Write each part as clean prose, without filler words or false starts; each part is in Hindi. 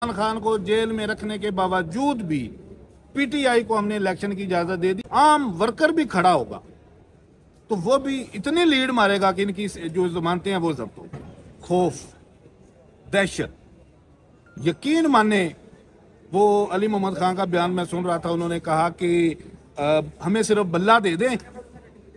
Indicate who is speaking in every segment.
Speaker 1: इमरान खान को जेल में रखने के बावजूद भी पीटीआई को हमने इलेक्शन की इजाजत दे दी। आम वर्कर भी खड़ा होगा तो वो भी इतनी लीड मारेगा कि इनकी जो जमानतें हैं वो जब्त हो। खौफ, दहशत, यकीन माने वो अली मोहम्मद खान का बयान मैं सुन रहा था, उन्होंने कहा कि हमें सिर्फ बल्ला दे दें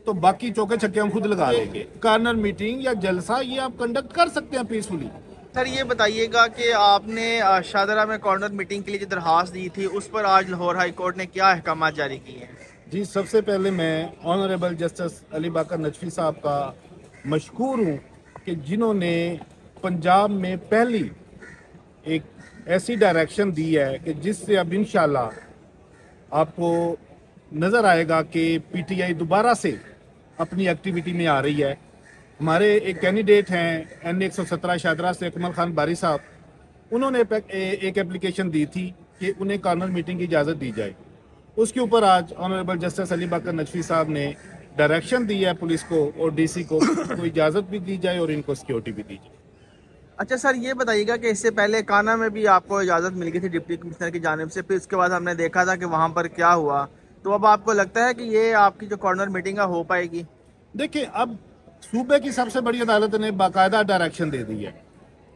Speaker 1: तो बाकी चौके छक्के हम खुद लगा लेंगे। कार्नर मीटिंग या जलसा ये आप कंडक्ट कर सकते हैं पीसफुली।
Speaker 2: सर ये बताइएगा कि आपने शाहदरा में कॉर्नर मीटिंग के लिए जो दरख्वास्त दी थी उस पर आज लाहौर हाई कोर्ट ने क्या अहकाम जारी किए हैं?
Speaker 1: जी, सबसे पहले मैं ऑनरेबल जस्टिस अली बाकर नजफी साहब का मशकूर हूँ कि जिन्होंने पंजाब में पहली एक ऐसी डायरेक्शन दी है कि जिससे अब इंशाल्लाह आपको नज़र आएगा कि पीटीआई दोबारा से अपनी एक्टिविटी में आ रही है। हमारे एक कैंडिडेट हैं N117 शाहदरा से अकमल खान बारी साहब, उन्होंने एक एप्लीकेशन दी थी कि उन्हें कॉर्नर मीटिंग की इजाज़त दी जाए। उसके ऊपर आज ऑनरेबल जस्टिस अली बाकर नजफी साहब ने डायरेक्शन दी है पुलिस को और डीसी को इजाज़त भी दी जाए और इनको सिक्योरिटी भी दी जाए।
Speaker 2: अच्छा सर, ये बताइएगा कि इससे पहले काना में भी आपको इजाज़त मिल गई थी डिप्टी कमिश्नर की जानिब से, फिर उसके बाद हमने देखा था कि वहाँ पर क्या हुआ, तो अब आपको लगता है कि ये आपकी जो कॉर्नर मीटिंग है हो पाएगी?
Speaker 1: देखिए, अब सूबे की सबसे बड़ी अदालत ने बाकायदा डायरेक्शन दे दी है,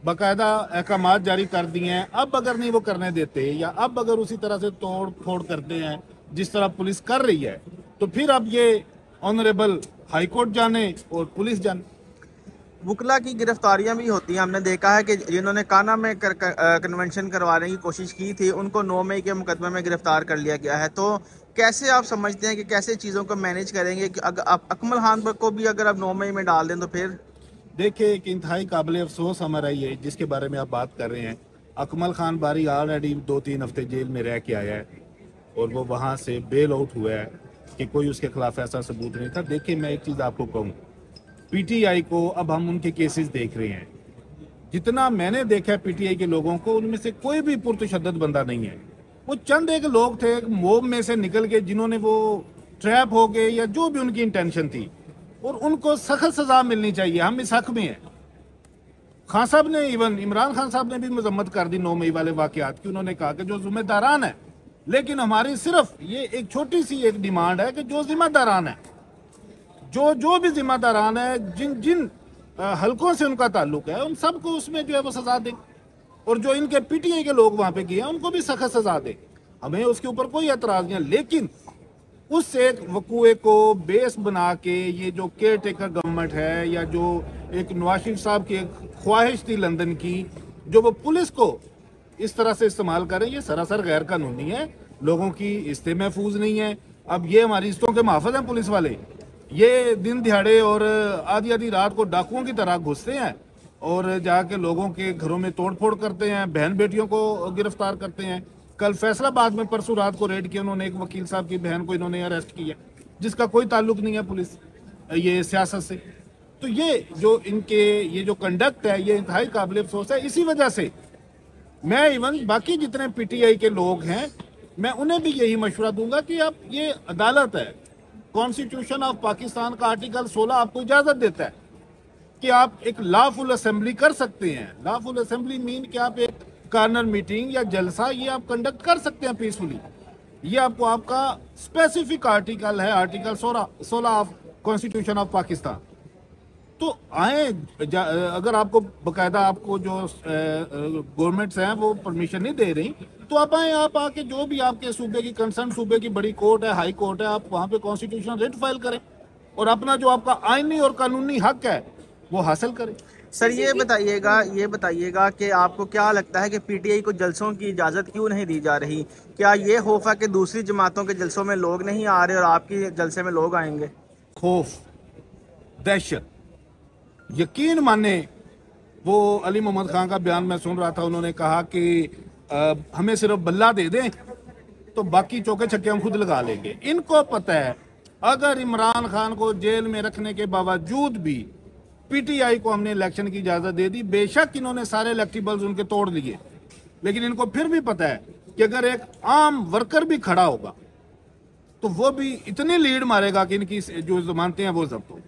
Speaker 1: बाकायदा अहकाम जारी कर दिए हैं। अब अगर नहीं वो करने देते या अब अगर उसी तरह से तोड़ फोड़ करते हैं जिस तरह पुलिस कर रही है तो फिर अब ये ऑनरेबल हाई कोर्ट जाने और पुलिस जाने।
Speaker 2: वकला की गिरफ्तारियां भी होती हैं, हमने देखा है कि जिन्होंने काना में कन्वेंशन करवाने की कोशिश की थी उनको 9 मई के मुकदमे में गिरफ्तार कर लिया गया है। तो कैसे आप समझते हैं कि कैसे चीज़ों को मैनेज करेंगे कि अगर आप अकमल खान को भी अगर आप 9 मई में डाल दें तो फिर?
Speaker 1: देखिए, एक इंतहाई काबिल अफसोस हमारा ये जिसके बारे में आप बात कर रहे हैं, अकमल खान बारी ऑलरेडी 2-3 हफ्ते जेल में रह के आया है और वो वहाँ से बेल आउट हुआ है कि कोई उसके खिलाफ ऐसा सबूत नहीं था। देखिए, मैं एक चीज़ आपको कहूँ, पीटीआई को अब हम उनके केसेस देख रहे हैं, जितना मैंने देखा है पीटीआई के लोगों को, उनमें से कोई भी पुरतशद्दद बंदा नहीं है। वो चंद एक लोग थे मोब में से निकल के जिन्होंने वो ट्रैप हो गए या जो भी उनकी इंटेंशन थी, और उनको सख्त सजा मिलनी चाहिए। हम इस हक में हैं। खान साहब ने, इवन इमरान खान साहब ने भी मजम्मत कर दी 9 मई वाले वाकयात की। उन्होंने कहा कि जो जिम्मेदारान है, लेकिन हमारी सिर्फ ये एक छोटी सी एक डिमांड है कि जो जिम्मेदारान है, जो भी जिम्मेदारान है, जिन जिन हलकों से उनका ताल्लुक है, उन सबको उसमें जो है वो सजा दें, और जो इनके पीटीआई के लोग वहां पे गए हैं उनको भी सख्त सजा दें। हमें उसके ऊपर कोई एतराज नहीं है, लेकिन उस एक वकूए को बेस बना के ये जो केयर टेकर गवर्नमेंट है या जो एक नवाज शरीफ साहब की एक ख्वाहिश थी लंदन की, जो वो पुलिस को इस तरह से इस्तेमाल करें, ये सरासर गैर कानूनी है। लोगों की इज्जतें महफूज नहीं है। अब ये हमारी इज्जतों के मुहाफ़िज़ हैं पुलिस वाले, ये दिन दिहाड़े और आधी आधी रात को डाकुओं की तरह घुसते हैं और जाके लोगों के घरों में तोड़फोड़ करते हैं, बहन बेटियों को गिरफ्तार करते हैं। कल फैसलाबाद में परसों रात को रेड किया उन्होंने, एक वकील साहब की बहन को इन्होंने अरेस्ट किया जिसका कोई ताल्लुक नहीं है पुलिस ये सियासत से। तो ये जो इनके ये जो कंडक्ट है ये इंतहाई काबिल अफसोस है। इसी वजह से मैं इवन बाकी जितने पीटीआई के लोग हैं मैं उन्हें भी यही मशवरा दूंगा कि आप, ये अदालत है, कॉन्स्टिट्यूशन ऑफ पाकिस्तान का आर्टिकल 16 आपको इजाजत देता है कि आप एक लॉफुल असेंबली कर सकते हैं। लॉफुल असेंबली मीन कि आप एक कार्नर मीटिंग या जलसा ये आप कंडक्ट कर सकते हैं पीसफुली। ये आपको आपका स्पेसिफिक आर्टिकल है, article 16 of constitution of Pakistan. तो आए, अगर आपको बकायदा आपको जो गवर्नमेंट्स हैं वो परमिशन नहीं दे रही तो आप आए, आप आके जो भी आपके सूबे की कंसर्न सूबे की बड़ी कोर्ट है, हाई कोर्ट है, आप वहाँ पे कॉन्स्टिट्यूशनल रिट फाइल करें और अपना जो आपका आईनी और कानूनी हक है वो हासिल करें।
Speaker 2: सर ये बताइएगा कि आपको क्या लगता है कि पीटीआई को जलसों की इजाज़त क्यों नहीं दी जा रही? क्या ये खौफ है कि दूसरी जमातों के जलसों में लोग नहीं आ रहे और आपकी जलसे में लोग आएंगे?
Speaker 1: खौफ, दहशत, यकीन माने वो अली मोहम्मद खान का बयान मैं सुन रहा था, उन्होंने कहा कि हमें सिर्फ बल्ला दे दें तो बाकी चौके छक्के हम खुद लगा लेंगे। इनको पता है अगर इमरान खान को जेल में रखने के बावजूद भी पीटीआई को हमने इलेक्शन की इजाजत दे दी, बेशक इन्होंने सारे इलेक्टिबल्स उनके तोड़ लिए, लेकिन इनको फिर भी पता है कि अगर एक आम वर्कर भी खड़ा होगा तो वो भी इतनी लीड मारेगा कि इनकी जो जमानतें हैं वो जब्त हो।